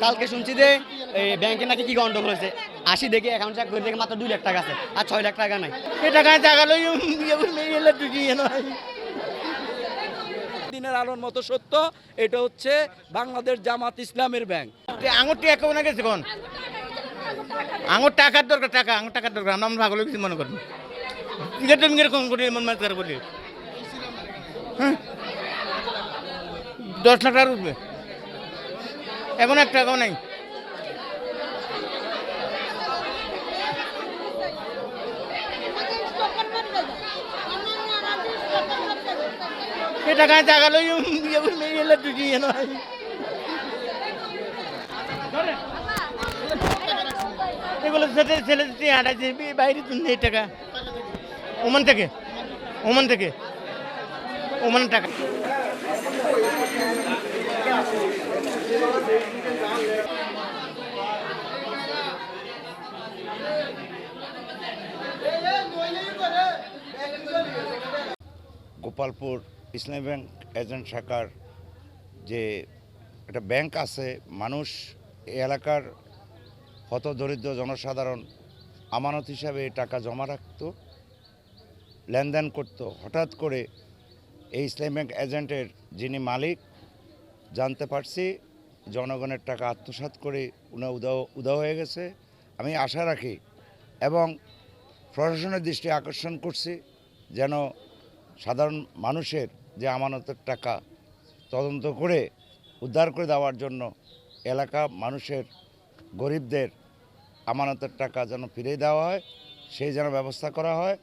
কালকে শুনছি যে ব্যাংকে নাকি কি গন্ডগোল হয়েছে, আসি দেখি অ্যাকাউন্ট চেক করে দেখি মাত্র 2 লাখ টাকা আছে, আর 6 লাখ টাকা নাই। এ টাকায় টাকা লই দিনের আলোর মতো সত্য, এটা হচ্ছে বাংলাদেশ জামাত ইসলামের ব্যাংক। আঙুরটি এক না গেছে কোন আঙুর টাকার দরকার, আঙুর টাকার দরকার, আমরা ভালো কিছু মনে করি কম করি মন মাছ বলি। হ্যাঁ 10 লাখ টাকা উঠবে, এখন এক টাকাও নাই। এ টাকায় টাকা লই এগুলো ছেলে হাঁটাইছে বাইরে এই টাকা ওমান থেকে ওমান টাকা। গোপালপুর ইসলামী ব্যাংক এজেন্ট শাখার যে একটা ব্যাংক আছে, মানুষ এই এলাকার হতদরিদ্র জনসাধারণ আমানত হিসাবে টাকা জমা রাখত, লেনদেন করত। হঠাৎ করে এই ইসলামী ব্যাংক এজেন্টের যিনি মালিক জানতে পারছি জনগণের টাকা আত্মসাৎ করে উধাও হয়ে গেছে। আমি আশা রাখি এবং প্রশাসনের দৃষ্টি আকর্ষণ করছি যেন সাধারণ মানুষের যে আমানতের টাকা তদন্ত করে উদ্ধার করে দেওয়ার জন্য এলাকা মানুষের গরিবদের আমানতের টাকা যেন ফিরিয়ে দেওয়া হয়, সেই যেন ব্যবস্থা করা হয়।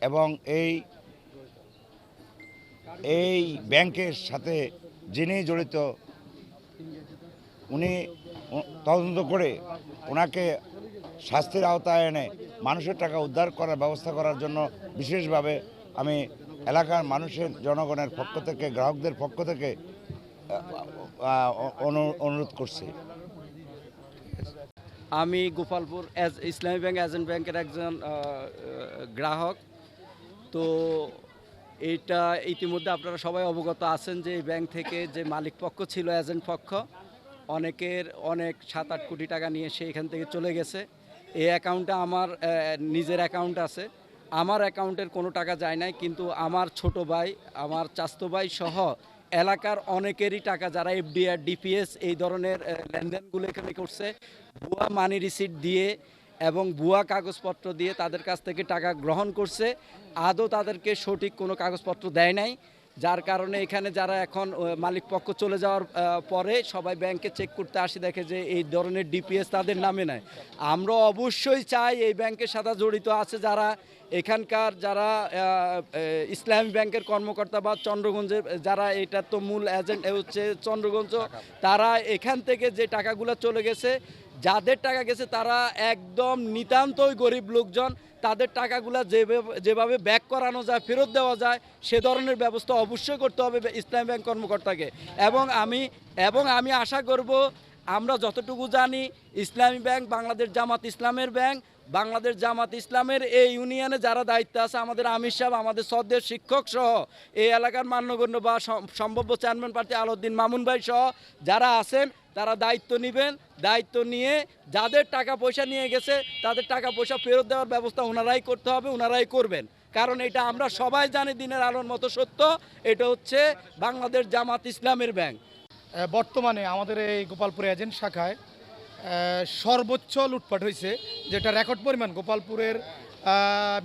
এবং এই ব্যাংকের সাথে যিনি জড়িত উনি তদন্ত করে ওনাকে শাস্তির আওতায় এনে মানুষের টাকা উদ্ধার করার ব্যবস্থা করার জন্য বিশেষভাবে আমি এলাকার মানুষের জনগণের পক্ষ থেকে, গ্রাহকদের পক্ষ থেকে অনুরোধ করছি। আমি গোপালপুর ইসলামী ব্যাংক এজেন্ট ব্যাংকের একজন গ্রাহক। তো এইটা ইতিমধ্যে আপনারা সবাই অবগত আছেন যে এই ব্যাংক থেকে যে মালিক পক্ষ ছিল, এজেন্ট পক্ষ, অনেক 7-8 কোটি টাকা নিয়ে সে এখান থেকে চলে গেছে। এই অ্যাকাউন্টে আমার নিজের অ্যাকাউন্ট আছে, আমার অ্যাকাউন্টের কোনো টাকা যায় নাই, কিন্তু আমার ছোট ভাই, আমার চাচতো ভাই সহ এলাকার অনেকেরই টাকা, যারা এফডিআর, ডিপিএস এই ধরনের লেনদেনগুলো এখানে করছে, ভুয়া মানি রিসিট দিয়ে এবং ভুয়া কাগজপত্র দিয়ে তাদের কাছ থেকে টাকা গ্রহণ করছে। আদৌ তাদেরকে সঠিক কোনো কাগজপত্র দেয় নাই, যার কারণে এখানে যারা এখন মালিক পক্ষ চলে যাওয়ার পরে সবাই ব্যাংকে চেক করতে আসি, দেখে যে এই ধরনের ডিপিএস তাদের নামে নেয়। আমরা অবশ্যই চাই এই ব্যাংকের সাথে জড়িত আছে যারা এখানকার, যারা ইসলামী ব্যাংকের কর্মকর্তা বা চন্দ্রগঞ্জের যারা, এটা তো মূল এজেন্ট হচ্ছে চন্দ্রগঞ্জ, তারা এখান থেকে যে টাকাগুলো চলে গেছে, যাদের টাকা গেছে তারা একদম নিতান্তই গরিব লোকজন, তাদের টাকাগুলো যেভাবে ব্যাক করানো যায়, ফেরত দেওয়া যায়, সে ধরনের ব্যবস্থা অবশ্যই করতে হবে ইসলামী ব্যাংক কর্মকর্তাকে। এবং আমি আশা করব, আমরা যতটুকু জানি ইসলামী ব্যাংক বাংলাদেশ জামাত ইসলামের ব্যাংক, বাংলাদেশ জামাত ইসলামের এই ইউনিয়নে যারা দায়িত্ব আছে, আমাদের আমির সাহেব, আমাদের শ্রদ্ধেয় শিক্ষক সহ এই এলাকার মান্যগণ্য বা সম্ভাব্য চেয়ারম্যান প্রার্থী আলাউদ্দিন মামুন ভাই সহ যারা আছেন, তারা দায়িত্ব নেবেন। দায়িত্ব নিয়ে যাদের টাকা পয়সা নিয়ে গেছে তাদের টাকা পয়সা ফেরত দেওয়ার ব্যবস্থা ওনারাই করতে হবে, ওনারাই করবেন। কারণ এটা আমরা সবাই জানি দিনের আলোর মতো সত্য, এটা হচ্ছে বাংলাদেশ জামাত ইসলামের ব্যাংক। বর্তমানে আমাদের এই গোপালপুর এজেন্ট শাখায় সর্বোচ্চ লুটপাট হয়েছে, যেটা রেকর্ড পরিমাণ। গোপালপুরের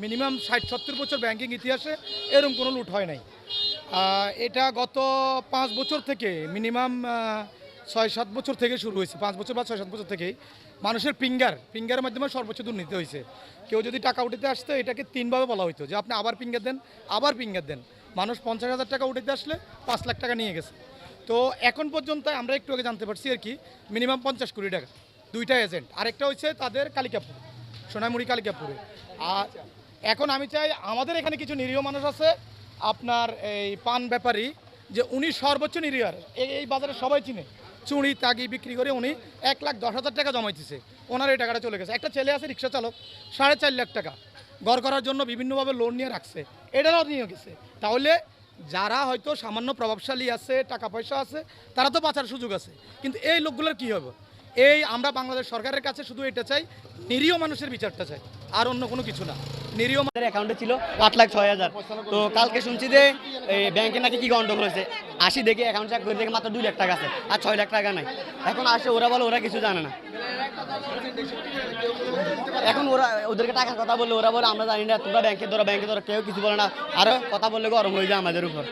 মিনিমাম 60-70 বছর ব্যাংকিং ইতিহাসে এরকম কোনো লুট হয় নাই। এটা গত 5 বছর থেকে, মিনিমাম 6-7 বছর থেকে শুরু হয়েছে। 5 বছর বা 6-7 বছর থেকেই মানুষের ফিঙ্গারের মাধ্যমে সর্বোচ্চ দুর্নীতি হয়েছে। কেউ যদি টাকা উঠাতে আসতো, এটাকে 3 ভাবে বলা হতো যে আপনি আবার ফিঙ্গার দেন। মানুষ 50,000 টাকা উঠাতে আসলে 5 লাখ টাকা নিয়ে গেছে। তো এখন পর্যন্ত আমরা একটু আগে জানতে পারছি আর কি, মিনিমাম 50 কোটি টাকা, 2টা এজেন্ট। আরেকটা হচ্ছে তাদের কালিকাপুর, সোনামুড়ি কালিকাপুরে। আর এখন আমি চাই, আমাদের এখানে কিছু নিরীহ মানুষ আছে, আপনার এই পান ব্যাপারী, যে উনি সর্বোচ্চ নিরীহ, এই বাজারে সবাই চিনে, চুড়ি তাগি বিক্রি করে উনি 1,10,000 টাকা জমাইতেছে, ওনার এই টাকাটা চলে গেছে। একটা ছেলে আছে রিক্সা চালক, 4.5 লাখ টাকা ঘর করার জন্য বিভিন্নভাবে লোন নিয়ে রাখছে, এটারও নিয়ে গেছে। তাহলে যারা হয়তো সামান্য প্রভাবশালী আছে, টাকা পয়সা আছে, তারা তো বাঁচার সুযোগ আছে, কিন্তু এই লোকগুলোর কি হবে? এই আমরা বাংলাদেশ সরকারের কাছে শুধু এটা চাই, নিরীহ মানুষের বিচারটা চাই, আর অন্য কোনো কিছু না। নিরীহ আমাদের অ্যাকাউন্টে ছিল 8,06,000। তো কালকে শুনছি যে এই ব্যাংকে নাকি কি গন্ডগোল হয়েছে, আসি দেখি অ্যাকাউন্ট চেক করে দেখি মাত্র 2 লাখ টাকা আছে, আর 6 লাখ টাকা নাই। এখন আসে ওরা বলে ওরা কিছু জানে না। এখন ওরা ওদেরকে টাকার কথা বললে ওরা বলে আমরা জানি না, তোমরা ব্যাংকে ধরো, কেউ কিছু বলে না, আরো কথা বললে গরম হয়ে যায় আমাদের উপর।